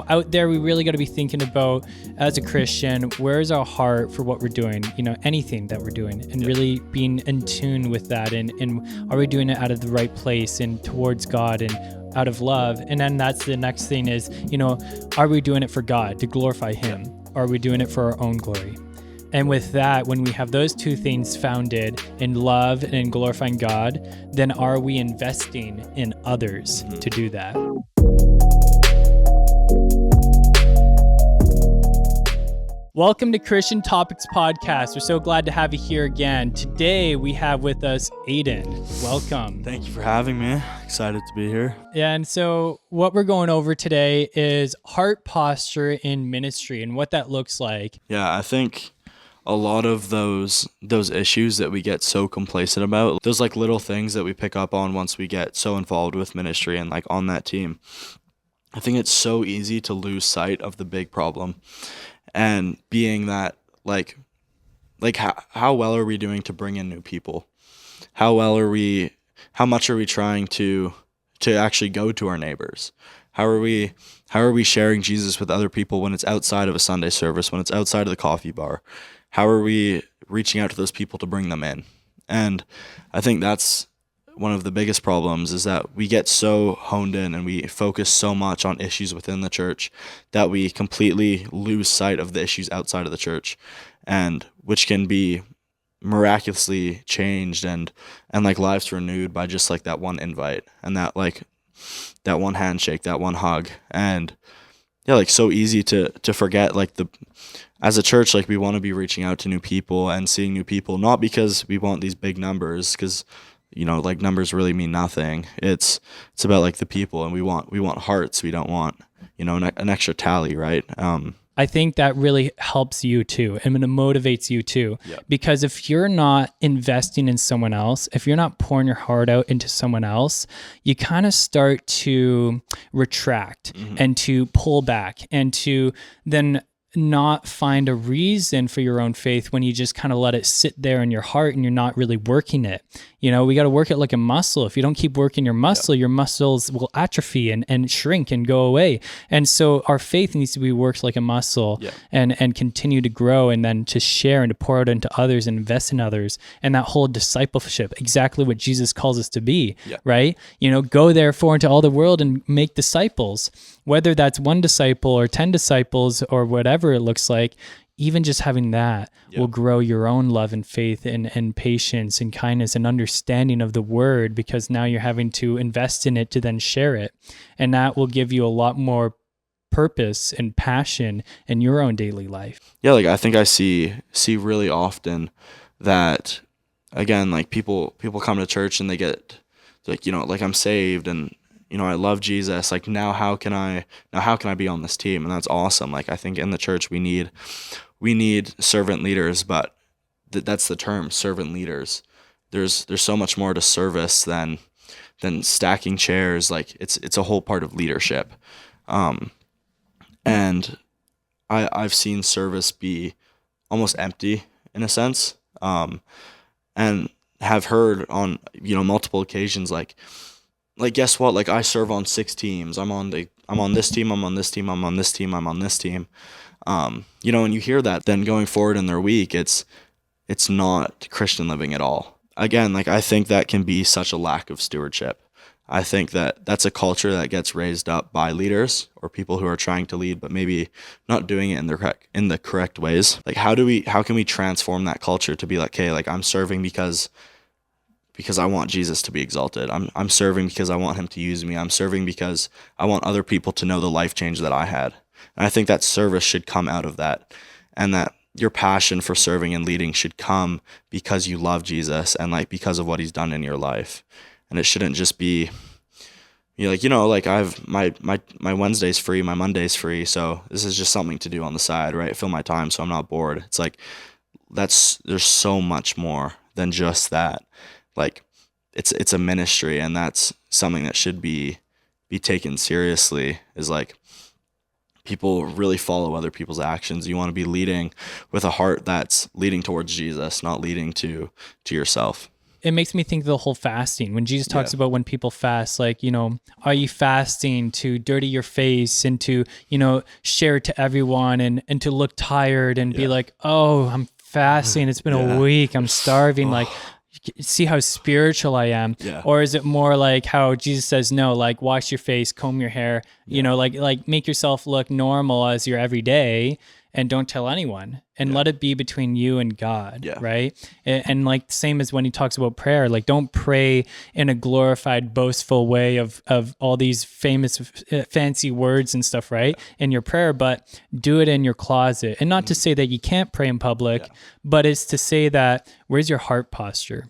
out there, we really got to be thinking about, as a Christian, where's our heart for what we're doing, anything that we're doing, and really being in tune with that. And are we doing it out of the right place and towards God and out of love? And then that's the next thing is, are we doing it for God to glorify Him? Or are we doing it for our own glory? And with that, when we have those two things founded in love and in glorifying God, then are we investing in others to do that? Welcome to Christian Topics Podcast. We're so glad to have you here again. Today we have with us Aiden. Welcome. Thank you for having me. Excited to be here. Yeah, and so what we're going over today is heart posture in ministry and what that looks like. Yeah, I think a lot of those issues that we get so complacent about, those like little things that we pick up on once we get so involved with ministry and like on that team, I think it's so easy to lose sight of the big problem. And being that, like how well are we doing to bring in new people? How much are we trying to actually go to our neighbors? How are we sharing Jesus with other people when it's outside of a Sunday service, when it's outside of the coffee bar? How are we reaching out to those people to bring them in? And I think that's one of the biggest problems, is that we get so honed in and we focus so much on issues within the church that we completely lose sight of the issues outside of the church, and which can be miraculously changed and like lives renewed by just like that one invite and that one handshake, that one hug. And yeah, like so easy to forget, like as a church, like we want to be reaching out to new people and seeing new people, not because we want these big numbers, because like numbers really mean nothing. It's about like the people, and we want hearts. We don't want, an extra tally, right? I think that really helps you too. And it motivates you too. Yeah. Because if you're not investing in someone else, if you're not pouring your heart out into someone else, you kind of start to retract and to pull back and to then not find a reason for your own faith when you just kind of let it sit there in your heart and you're not really working it. We got to work it like a muscle. If you don't keep working your muscle, your muscles will atrophy and shrink and go away. And so our faith needs to be worked like a muscle and continue to grow, and then to share and to pour out into others and invest in others. And that whole discipleship, exactly what Jesus calls us to be, right? Go therefore into all the world and make disciples, whether that's one disciple or 10 disciples or whatever it looks like. Even just having that will grow your own love and faith and patience and kindness and understanding of the word, because now you're having to invest in it to then share it. And that will give you a lot more purpose and passion in your own daily life. Yeah, like I think I see really often that, again, like people come to church and they get like, like I'm saved and I love Jesus. Like now how can I be on this team? And that's awesome. Like I think in the church we need servant leaders, but that's the term, servant leaders. There's so much more to service than stacking chairs. Like it's a whole part of leadership. And I've seen service be almost empty in a sense. And have heard on, multiple occasions, like guess what? Like I serve on 6 teams. I'm on this team, I'm on this team, I'm on this team, I'm on this team. And you hear that, then going forward in their week, it's not Christian living at all. Again, like I think that can be such a lack of stewardship. I think that that's a culture that gets raised up by leaders or people who are trying to lead, but maybe not doing it in the correct ways. Like how can we transform that culture to be like, hey, like I'm serving because I want Jesus to be exalted. I'm serving because I want him to use me. I'm serving because I want other people to know the life change that I had. And I think that service should come out of that, and that your passion for serving and leading should come because you love Jesus and like because of what he's done in your life. And it shouldn't just be like I've my Wednesday's free, my Monday's free, so this is just something to do on the side, right? Fill my time so I'm not bored. It's like there's so much more than just that. Like it's a ministry, and that's something that should be taken seriously, is like people really follow other people's actions. You want to be leading with a heart that's leading towards Jesus, not leading to yourself. it makes me think of the whole fasting. When Jesus talks about when people fast, like, are you fasting to dirty your face and to, share it to everyone and to look tired and be like, oh, I'm fasting. It's been a week. I'm starving. Like, see how spiritual I am. Or is it more like how Jesus says, no, like wash your face, comb your hair, like make yourself look normal as your everyday and don't tell anyone and let it be between you and God. Right. And like same as when he talks about prayer, like don't pray in a glorified, boastful way of all these famous, fancy words and stuff, right? In your prayer, but do it in your closet. And not to say that you can't pray in public, but it's to say that where's your heart posture?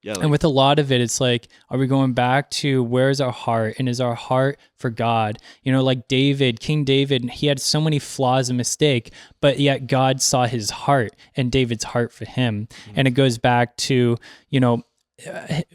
And with a lot of it, it's like, are we going back to where's our heart? And is our heart for God? Like King David, he had so many flaws and mistake, but yet God saw his heart and David's heart for him. And it goes back to,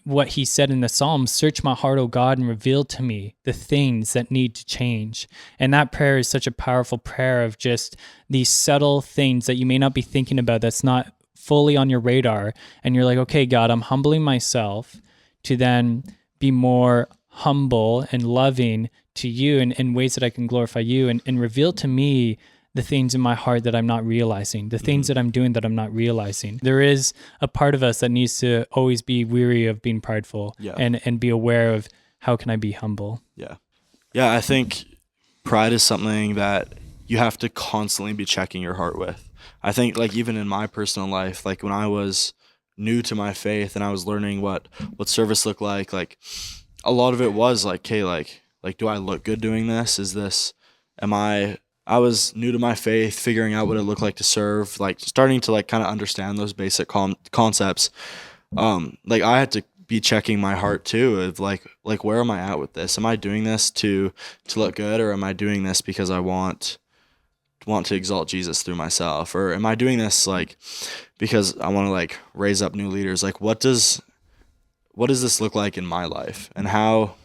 what he said in the Psalms, search my heart, O God, and reveal to me the things that need to change. And that prayer is such a powerful prayer of just these subtle things that you may not be thinking about, that's not fully on your radar, and you're like, okay, God, I'm humbling myself to then be more humble and loving to you in ways that I can glorify you and reveal to me the things in my heart that I'm not realizing, the things that I'm doing that I'm not realizing. There is a part of us that needs to always be weary of being prideful and be aware of how can I be humble. Yeah, I think pride is something that you have to constantly be checking your heart with. I think like even in my personal life, like when I was new to my faith and I was learning what service looked like a lot of it was like, okay, like do I look good doing this? I was new to my faith, figuring out what it looked like to serve, like starting to like kind of understand those basic concepts. Like I had to be checking my heart too of like where am I at with this? Am I doing this to look good, or am I doing this because I want to exalt Jesus through myself? Or am I doing this like because I want to like raise up new leaders? Like what does this look like in my life, and how,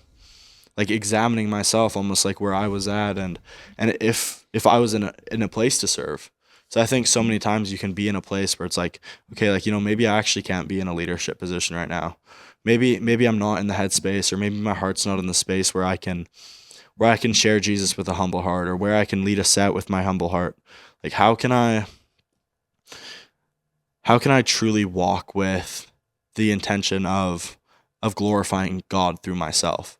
like examining myself almost like where I was at and if I was in a place to serve. So I think so many times you can be in a place where it's like, okay, like, maybe I actually can't be in a leadership position right now. Maybe I'm not in the headspace, or maybe my heart's not in the space where I can share Jesus with a humble heart, or where I can lead a set with my humble heart. Like how can I truly walk with the intention of glorifying God through myself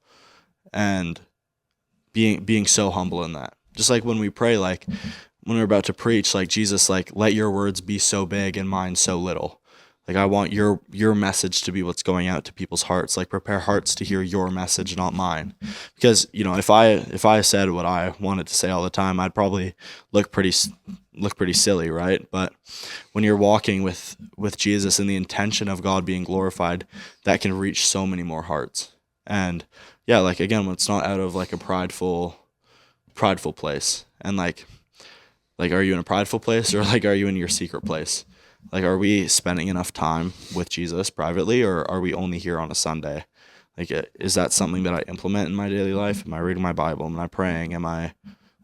and being so humble in that? Just like when we pray, like when we're about to preach, like Jesus, like let your words be so big and mine so little. Like I want your message to be what's going out to people's hearts. Like prepare hearts to hear your message, not mine. Because if I said what I wanted to say all the time, I'd probably look pretty silly, right? But when you're walking with Jesus and the intention of God being glorified, that can reach so many more hearts. And yeah, like again, when it's not out of like a prideful place, and like are you in a prideful place, or like are you in your secret place? Like, are we spending enough time with Jesus privately, or are we only here on a Sunday? Like, is that something that I implement in my daily life? Am I reading my Bible? Am I praying? Am I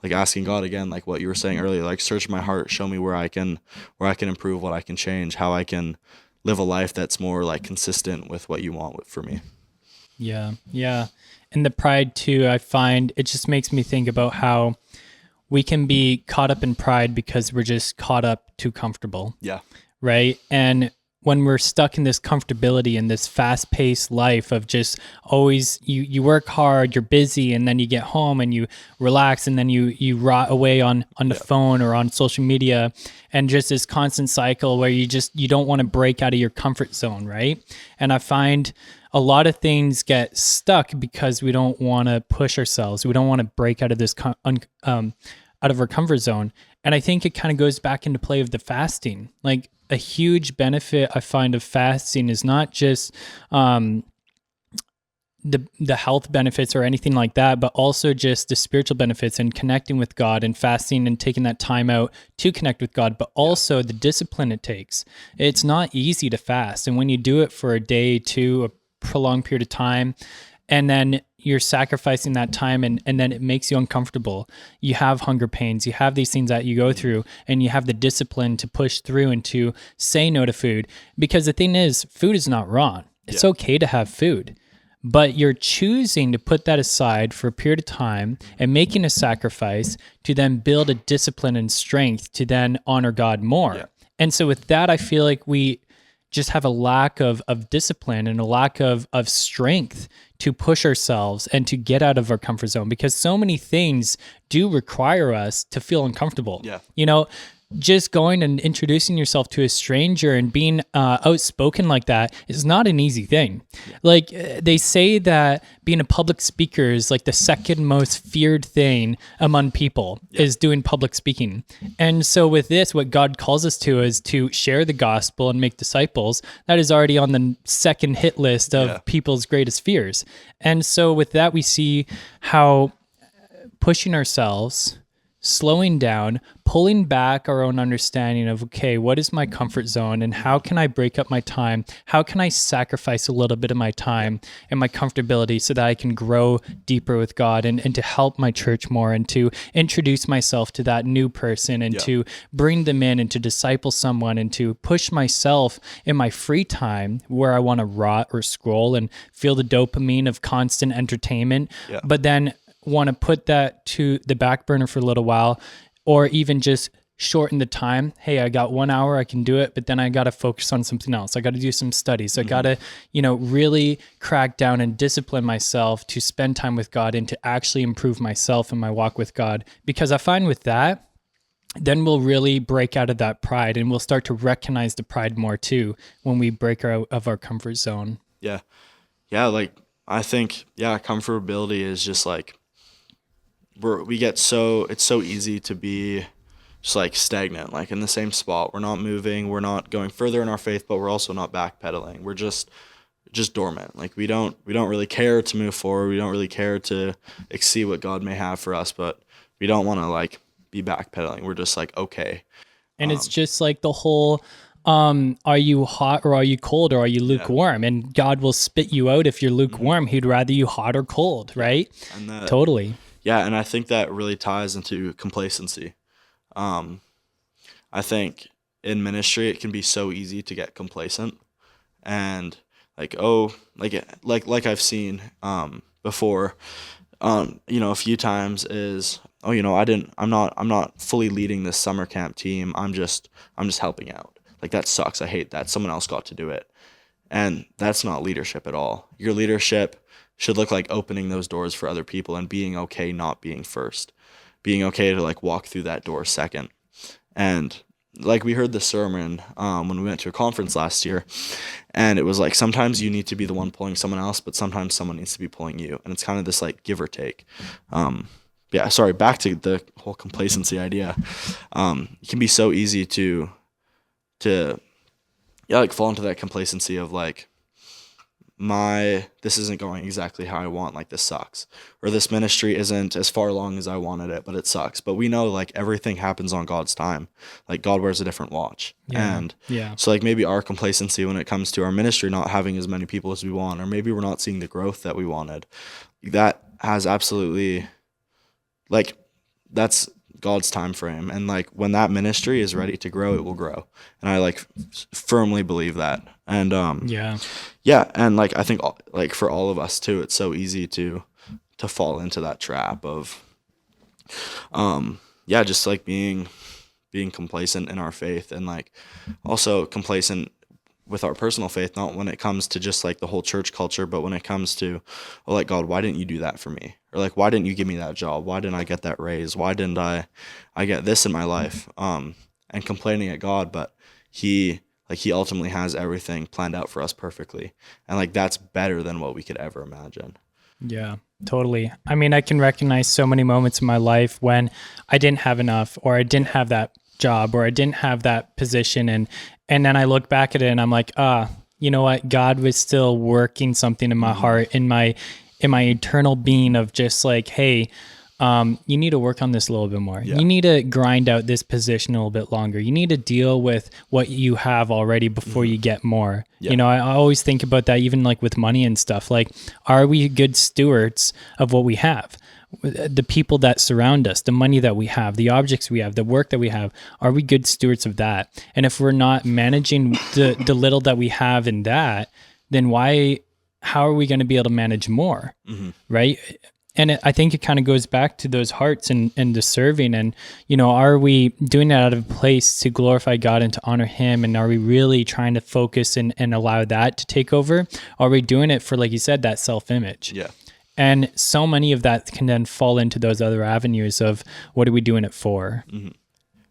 like asking God again, like what you were saying earlier, like search my heart, show me where I can improve, what I can change, how I can live a life that's more like consistent with what you want for me. Yeah. And the pride too, I find it just makes me think about how we can be caught up in pride because we're just caught up too comfortable. Yeah. Right. And when we're stuck in this comfortability in this fast-paced life of just always you work hard, you're busy, and then you get home and you relax, and then you rot away on the phone or on social media, and just this constant cycle where you don't want to break out of your comfort zone, right? And I find a lot of things get stuck because we don't want to push ourselves. We don't want to break out of this out of our comfort zone. And I think it kind of goes back into play of the fasting. Like a huge benefit I find of fasting is not just the health benefits or anything like that, but also just the spiritual benefits and connecting with God and fasting and taking that time out to connect with God, but also the discipline it takes. It's not easy to fast. And when you do it for a day, two, a prolonged period of time, and then you're sacrificing that time and then it makes you uncomfortable. You have hunger pains, you have these things that you go through, and you have the discipline to push through and to say no to food. Because the thing is, food is not wrong. It's okay to have food, but you're choosing to put that aside for a period of time and making a sacrifice to then build a discipline and strength to then honor God more. Yeah. And so with that, I feel like we just have a lack of discipline and a lack of strength to push ourselves and to get out of our comfort zone, because so many things do require us to feel uncomfortable. Yeah. You know, just going and introducing yourself to a stranger and being outspoken like that is not an easy thing. Like they say that being a public speaker is like the second most feared thing among people is doing public speaking. And so with this, what God calls us to is to share the gospel and make disciples. That is already on the second hit list of people's greatest fears. And so with that, we see how pushing ourselves, slowing down, pulling back our own understanding of, okay, what is my comfort zone and how can I break up my time? How can I sacrifice a little bit of my time and my comfortability so that I can grow deeper with God and to help my church more and to introduce myself to that new person and to bring them in and to disciple someone and to push myself in my free time where I want to rot or scroll and feel the dopamine of constant entertainment, but then want to put that to the back burner for a little while, or even just shorten the time. Hey, I got 1 hour, I can do it, but then I got to focus on something else. I got to do some studies. I got to, really crack down and discipline myself to spend time with God and to actually improve myself in my walk with God. Because I find with that, then we'll really break out of that pride and we'll start to recognize the pride more too when we break out of our comfort zone. Yeah. Yeah. Like, I think, comfortability is just like, it's so easy to be just like stagnant, like in the same spot. We're not moving, we're not going further in our faith, but we're also not backpedaling. We're just dormant. Like we don't really care to move forward. We don't really care to see what God may have for us, but we don't want to like be backpedaling. We're just like, okay. And it's just like the whole, are you hot or are you cold or are you lukewarm? And God will spit you out if you're lukewarm. He'd rather you hot or cold, right? And totally. Yeah, and I think that really ties into complacency. I think in ministry it can be so easy to get complacent, and like I've seen before, a few times is I'm not fully leading this summer camp team. I'm just helping out. Like that sucks. I hate that. Someone else got to do it, and that's not leadership at all. Your leadership should look like opening those doors for other people and being okay not being first, being okay to like walk through that door second. And like we heard the sermon when we went to a conference last year, and it was like sometimes you need to be the one pulling someone else, but sometimes someone needs to be pulling you, and it's kind of this like give or take. Back to the whole complacency idea. It can be so easy to fall into that complacency of like, this isn't going exactly how I want, like this sucks, or this ministry isn't as far along as I wanted it, but it sucks. But we know like everything happens on God's time. Like God wears a different watch. So like maybe our complacency when it comes to our ministry not having as many people as we want, or maybe we're not seeing the growth that we wanted, that has absolutely, like, that's God's time frame. And like when that ministry is ready to grow, it will grow. And I like firmly believe that. And and like I think like for all of us too, it's so easy to fall into that trap of just like being complacent in our faith, and like also complacent with our personal faith, not when it comes to just like the whole church culture, but when it comes to, oh, like, God, why didn't you do that for me? Or like, why didn't you give me that job? Why didn't I get that raise? Why didn't I get this in my life? And complaining at God, but he ultimately has everything planned out for us perfectly. And like, that's better than what we could ever imagine. Yeah, totally. I mean, I can recognize so many moments in my life when I didn't have enough, or I didn't have that job, or I didn't have that position. And then I look back at it and I'm like, you know what? God was still working something in my heart, in my eternal being of just like, hey, you need to work on this a little bit more. Yeah. You need to grind out this position a little bit longer. You need to deal with what you have already before you get more. Yeah. You know, I always think about that, even like with money and stuff. Like, are we good stewards of what we have? The people that surround us, the money that we have, the objects we have, the work that we have, are we good stewards of that? And if we're not managing the little that we have in that, then how are we going to be able to manage more? Right. And I think it kind of goes back to those hearts and the serving. And, are we doing that out of a place to glorify God and to honor him? And are we really trying to focus and allow that to take over? Are we doing it for, like you said, that self-image? Yeah. And so many of that can then fall into those other avenues of what are we doing it for?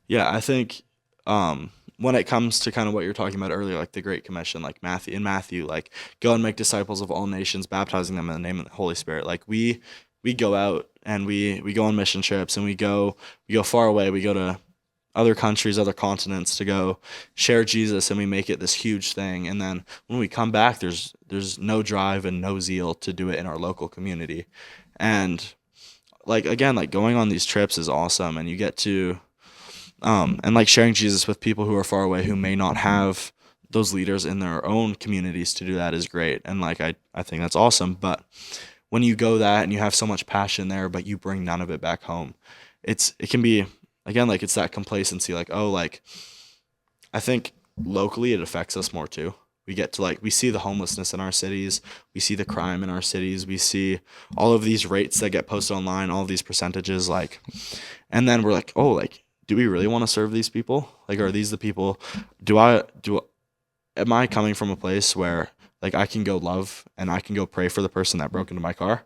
Yeah, I think when it comes to kind of what you're talking about earlier, like the Great Commission, like Matthew, like go and make disciples of all nations, baptizing them in the name of the Holy Spirit. Like we go out and we go on mission trips, and we go far away. We go to other countries, other continents to go share Jesus, and we make it this huge thing. And then when we come back, there's no drive and no zeal to do it in our local community. And like, again, like going on these trips is awesome, and you get to and like sharing Jesus with people who are far away, who may not have those leaders in their own communities to do that, is great. And like I think that's awesome. But when you go that and you have so much passion there, but you bring none of it back home, it can be, again, like it's that complacency, like, oh, like I think locally it affects us more too. We get to we see the homelessness in our cities, we see the crime in our cities, we see all of these rates that get posted online, all of these percentages, and then we're like, oh, like, do we really want to serve these people? Like, are these the people? Am I coming from a place where like I can go love and I can go pray for the person that broke into my car?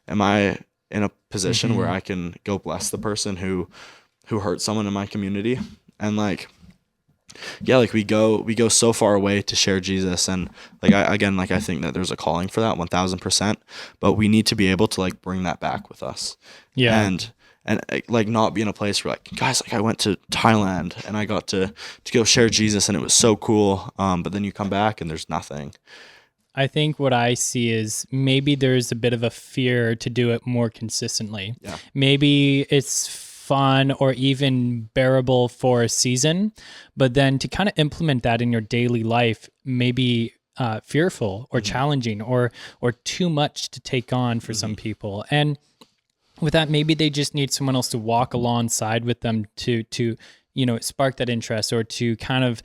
Am I in a position where I can go bless the person who hurt someone in my community? And like, yeah, like we go so far away to share Jesus. And like, I think that there's a calling for that 1000%, but we need to be able to like bring that back with us. Yeah. And like not be in a place where like, guys, like I went to Thailand and I got to go share Jesus and it was so cool. But then you come back and there's nothing. I think what I see is maybe there's a bit of a fear to do it more consistently. Yeah. Maybe it's fun or even bearable for a season, but then to kind of implement that in your daily life, maybe fearful or challenging or too much to take on for some people. And with that, maybe they just need someone else to walk alongside with them to spark that interest or to kind of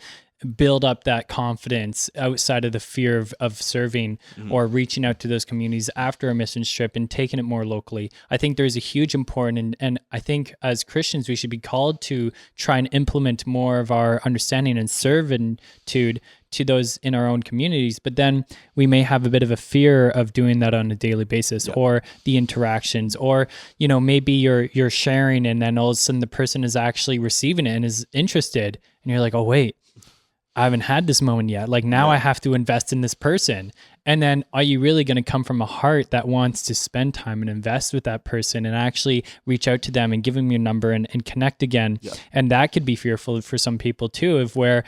build up that confidence outside of the fear of serving or reaching out to those communities after a mission trip and taking it more locally. I think there's a huge important, and I think as Christians, we should be called to try and implement more of our understanding and servitude to those in our own communities. But then we may have a bit of a fear of doing that on a daily basis or the interactions, or, maybe you're sharing and then all of a sudden the person is actually receiving it and is interested. And you're like, oh, wait, I haven't had this moment yet. Like now I have to invest in this person. And then are you really going to come from a heart that wants to spend time and invest with that person and actually reach out to them and give them your number and connect again? Yeah. And that could be fearful for some people too, of where,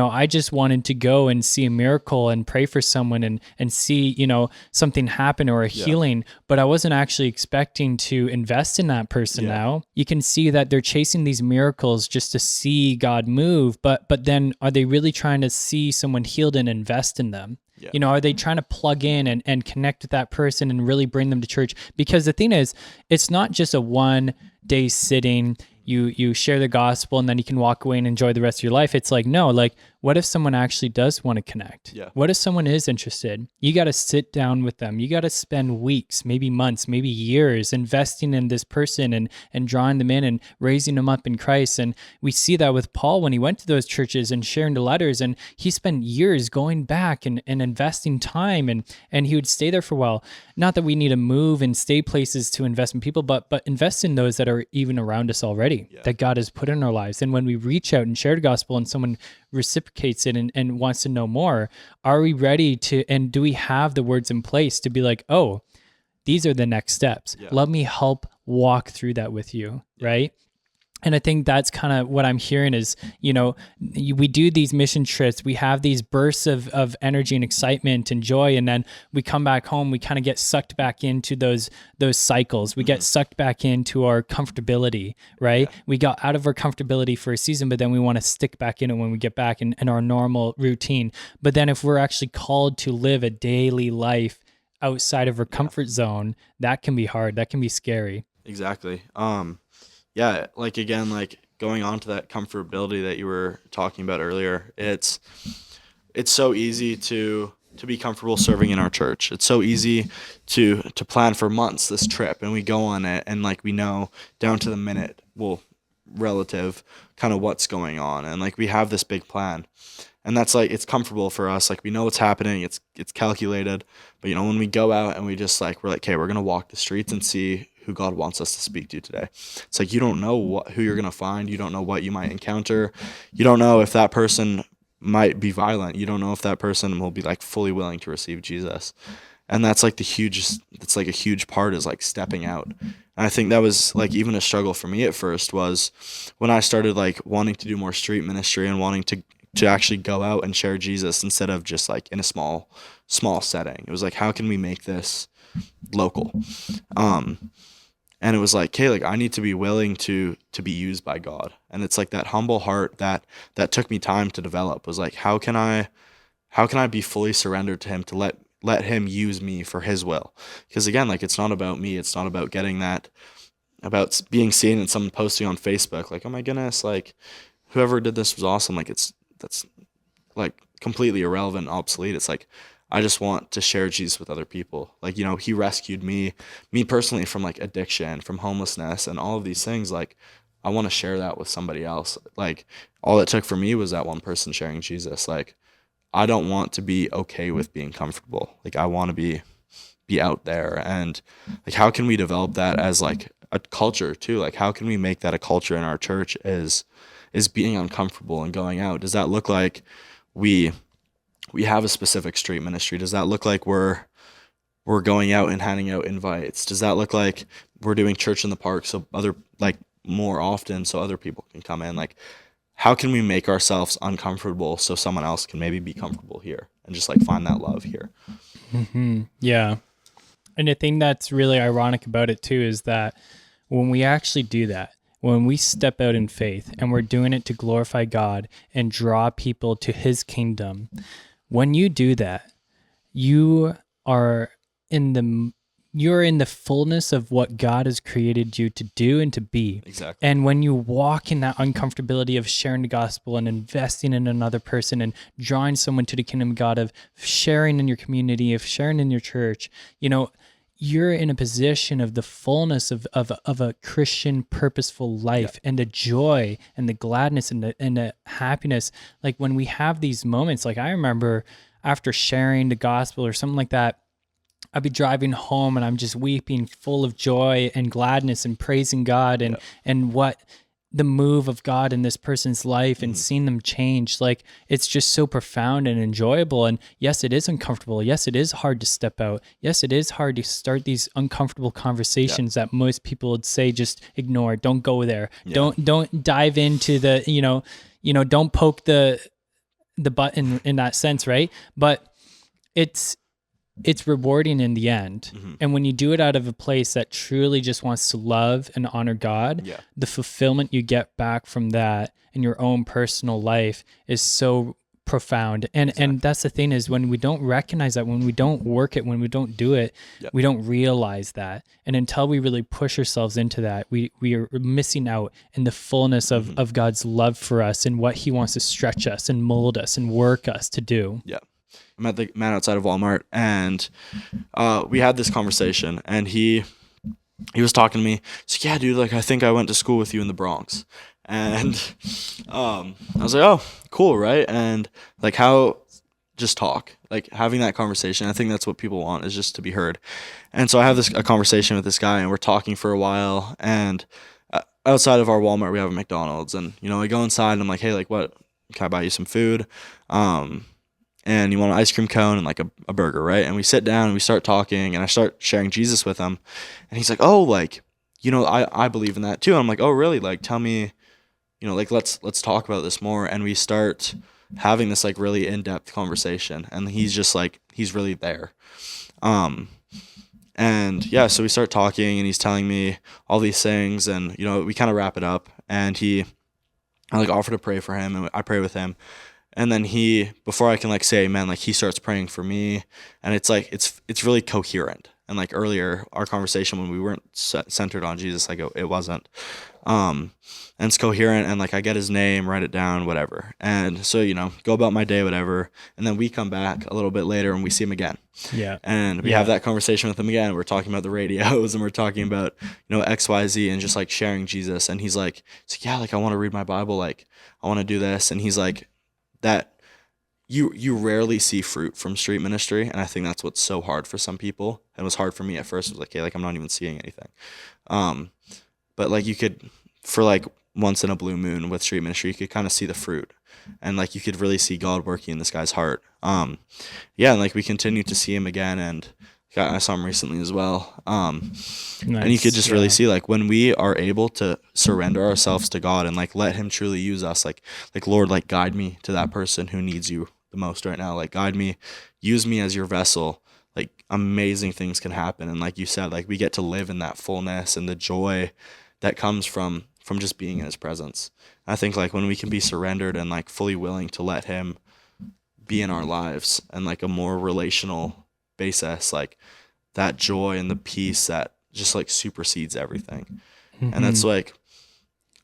I just wanted to go and see a miracle and pray for someone and see, something happen or a healing, but I wasn't actually expecting to invest in that person now. You can see that they're chasing these miracles just to see God move, but then are they really trying to see someone healed and invest in them? Yeah. Are they trying to plug in and connect with that person and really bring them to church? Because the thing is, it's not just a one-day sitting, you share the gospel and then you can walk away and enjoy the rest of your life. It's like, no, like what if someone actually does want to connect? Yeah. What if someone is interested? You got to sit down with them. You got to spend weeks, maybe months, maybe years investing in this person and drawing them in and raising them up in Christ. And we see that with Paul when he went to those churches and sharing the letters, and he spent years going back and investing time and he would stay there for a while. Not that we need to move and stay places to invest in people, but invest in those that are even around us already, that God has put in our lives. And when we reach out and share the gospel and someone reciprocates it and wants to know more, are we ready to, and do we have the words in place to be like, oh, these are the next steps. Yeah. Let me help walk through that with you, right? And I think that's kind of what I'm hearing is, we do these mission trips, we have these bursts of energy and excitement and joy, and then we come back home, we kind of get sucked back into those cycles. We get sucked back into our comfortability, right? Yeah. We got out of our comfortability for a season, but then we want to stick back in it when we get back in our normal routine. But then if we're actually called to live a daily life outside of our comfort zone, that can be hard. That can be scary. Exactly. Yeah, like again, like going on to that comfortability that you were talking about earlier, it's so easy to to be comfortable serving in our church. It's so easy to plan for months this trip, and we go on it, and like we know down to the minute, well, relative kind of what's going on, and like we have this big plan. And that's like, it's comfortable for us. Like we know what's happening. It's calculated. But when we go out and we just like, we're like, okay, we're going to walk the streets and see who God wants us to speak to today. It's like, you don't know who you're going to find. You don't know what you might encounter. You don't know if that person might be violent. You don't know if that person will be like fully willing to receive Jesus. And that's like it's like a huge part, is like stepping out. And I think that was like even a struggle for me at first, was when I started like wanting to do more street ministry and wanting to actually go out and share Jesus instead of just like in a small setting. It was like, how can we make this local? And it was like, okay, like I need to be willing to be used by God. And it's like that humble heart that took me time to develop, was like, how can I be fully surrendered to him, to let him use me for his will? Because again, like it's not about me. It's not about getting that, about being seen and someone posting on Facebook like, oh my goodness, like whoever did this was awesome. Like that's like completely irrelevant, obsolete. It's like, I just want to share Jesus with other people. Like, he rescued me personally from like addiction, from homelessness and all of these things. Like, I want to share that with somebody else. Like, all it took for me was that one person sharing Jesus. Like, I don't want to be okay with being comfortable. Like, I want to be out there. And like, how can we develop that as like a culture too? Like, how can we make that a culture in our church, is being uncomfortable and going out? Does that look like we have a specific street ministry? Does that look like we're going out and handing out invites? Does that look like we're doing church in the park more often so other people can come in? Like, how can we make ourselves uncomfortable so someone else can maybe be comfortable here and just like find that love here? Mm-hmm. Yeah. And the thing that's really ironic about it too is that when we actually do that, when we step out in faith and we're doing it to glorify God and draw people to his kingdom, when you do that, you're in the fullness of what God has created you to do and to be. Exactly. And when you walk in that uncomfortability of sharing the gospel and investing in another person and drawing someone to the kingdom of God, of sharing in your community, of sharing in your church, you're in a position of the fullness of a Christian purposeful life, and the joy and the gladness and the happiness. Like when we have these moments, like I remember after sharing the gospel or something like that, I'd be driving home and I'm just weeping, full of joy and gladness and praising God and what the move of God in this person's life and seeing them change. Like, it's just so profound and enjoyable. And yes, it is uncomfortable. Yes, it is hard to step out. Yes, it is hard to start these uncomfortable conversations that most people would say, just ignore, don't go there. Yeah. Don't dive into the, don't poke the button in that sense. Right. But it's rewarding in the end. Mm-hmm. And when you do it out of a place that truly just wants to love and honor God, the fulfillment you get back from that in your own personal life is so profound. And and that's the thing, is when we don't recognize that, when we don't work it, when we don't do it, we don't realize that. And until we really push ourselves into that, we are missing out in the fullness of God's love for us and what he wants to stretch us and mold us and work us to do. Yeah. I met the man outside of Walmart, and we had this conversation, and he was talking to me. He's like, yeah, dude, like I think I went to school with you in the Bronx. And I was like, oh, cool, right? And like, how, just talk, like having that conversation. I think that's what people want, is just to be heard. And so I have a conversation with this guy, and we're talking for a while, and outside of our Walmart, we have a McDonald's, and I go inside and I'm like, hey, like, what, can I buy you some food? And you want an ice cream cone and like a burger, right? And we sit down and we start talking, and I start sharing Jesus with him. And he's like, oh, like, I believe in that too. And I'm like, oh, really? Like, tell me, like, let's talk about this more. And we start having this like really in-depth conversation. And he's just like, he's really there. And yeah, so we start talking, and he's telling me all these things, and, we kind of wrap it up, and I like offer to pray for him, and I pray with him. And then before I can like say amen, like he starts praying for me, and it's like, it's really coherent. And like earlier, our conversation when we weren't centered on Jesus, like it wasn't. And it's coherent, and like I get his name, write it down, whatever. And so, go about my day, whatever. And then we come back a little bit later and we see him again. Yeah. And we have that conversation with him again. We're talking about the radios and we're talking about, XYZ and just like sharing Jesus. And he's like, yeah, like I want to read my Bible. Like I want to do this. And he's like, that you rarely see fruit from street ministry. And I think that's what's so hard for some people. And it was hard for me at first. It was like, hey, like I'm not even seeing anything. But like you could, for like once in a blue moon with street ministry, you could kind of see the fruit, and like you could really see God working in this guy's heart. And like we continue to see him again, and I saw him recently as well. Nice. And you could just really see like when we are able to surrender ourselves to God and like let him truly use us, like Lord, like guide me to that person who needs you the most right now. Like guide me, use me as your vessel. Like amazing things can happen. And like you said, like we get to live in that fullness and the joy that comes from just being in his presence. I think like when we can be surrendered and like fully willing to let him be in our lives and like a more relational basis, like that joy and the peace that just like supersedes everything. Mm-hmm. And that's like,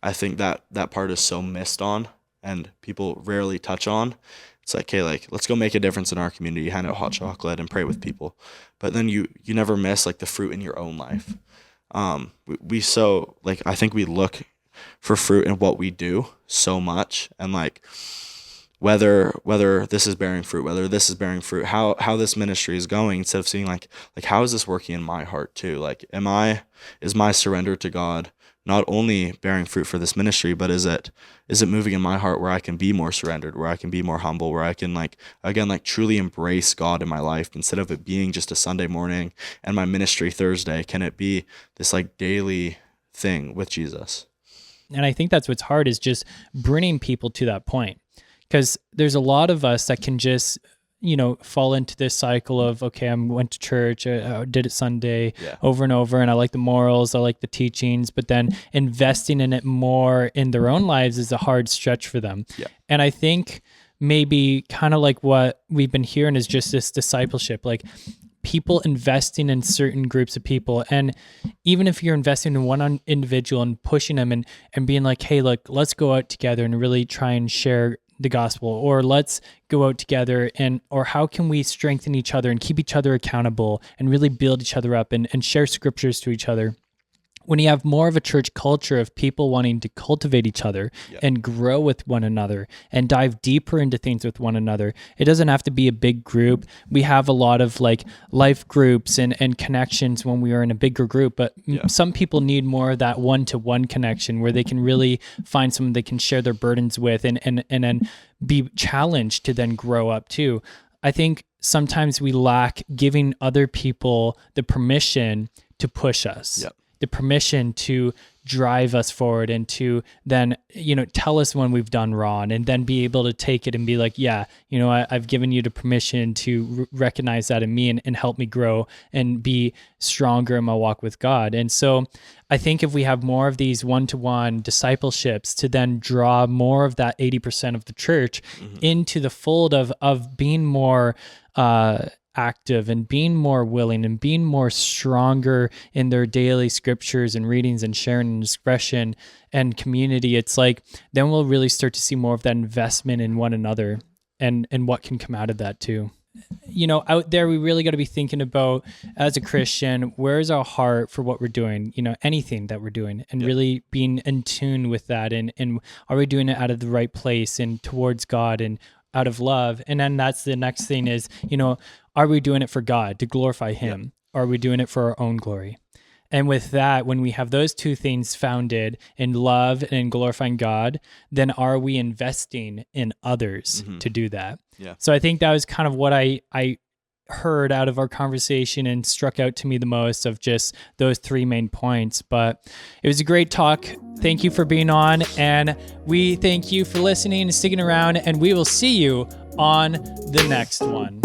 I think that part is so missed on and people rarely touch on. It's like, okay, like let's go make a difference in our community, hand out hot chocolate and pray with people. But then you never miss like the fruit in your own life. I think we look for fruit in what we do so much, and like whether this is bearing fruit, how this ministry is going, instead of seeing like how is this working in my heart too? Like is my surrender to God not only bearing fruit for this ministry, but is it moving in my heart where I can be more surrendered, where I can be more humble, where I can like truly embrace God in my life instead of it being just a Sunday morning and my ministry Thursday? Can it be this like daily thing with Jesus? And I think that's what's hard, is just bringing people to that point, because there's a lot of us that can just fall into this cycle of, okay, I went to church, I did it Sunday over and over, and I like the morals, I like the teachings, but then investing in it more in their own lives is a hard stretch for them. Yeah. And I think maybe kind of like what we've been hearing is just this discipleship, like people investing in certain groups of people. And even if you're investing in one individual and pushing them and being like, hey, look, let's go out together and really try and share the gospel, or let's go out together or how can we strengthen each other and keep each other accountable and really build each other up and share scriptures to each other. When you have more of a church culture of people wanting to cultivate each other and grow with one another and dive deeper into things with one another, it doesn't have to be a big group. We have a lot of like life groups and connections when we are in a bigger group, but some people need more of that one-to-one connection where they can really find someone they can share their burdens with and then be challenged to then grow up too. I think sometimes we lack giving other people the permission to push us. The permission to drive us forward and to then, tell us when we've done wrong, and then be able to take it and be like, I've given you the permission to recognize that in me and help me grow and be stronger in my walk with God. And so I think if we have more of these one-to-one discipleships to then draw more of that 80% of the church into the fold of being more, active and being more willing and being more stronger in their daily scriptures and readings and sharing and expression and community, it's like then we'll really start to see more of that investment in one another and what can come out of that too. Out there, we really got to be thinking about, as a Christian, where's our heart for what we're doing, anything that we're doing, and really being in tune with that, and are we doing it out of the right place and towards God and out of love? And then that's the next thing is, are we doing it for God to glorify him? Or are we doing it for our own glory? And with that, when we have those two things founded in love and in glorifying God, then are we investing in others to do that? Yeah. So I think that was kind of what I heard out of our conversation and struck out to me the most, of just those three main points. But it was a great talk. Thank you for being on, and we thank you for listening and sticking around, and we will see you on the next one.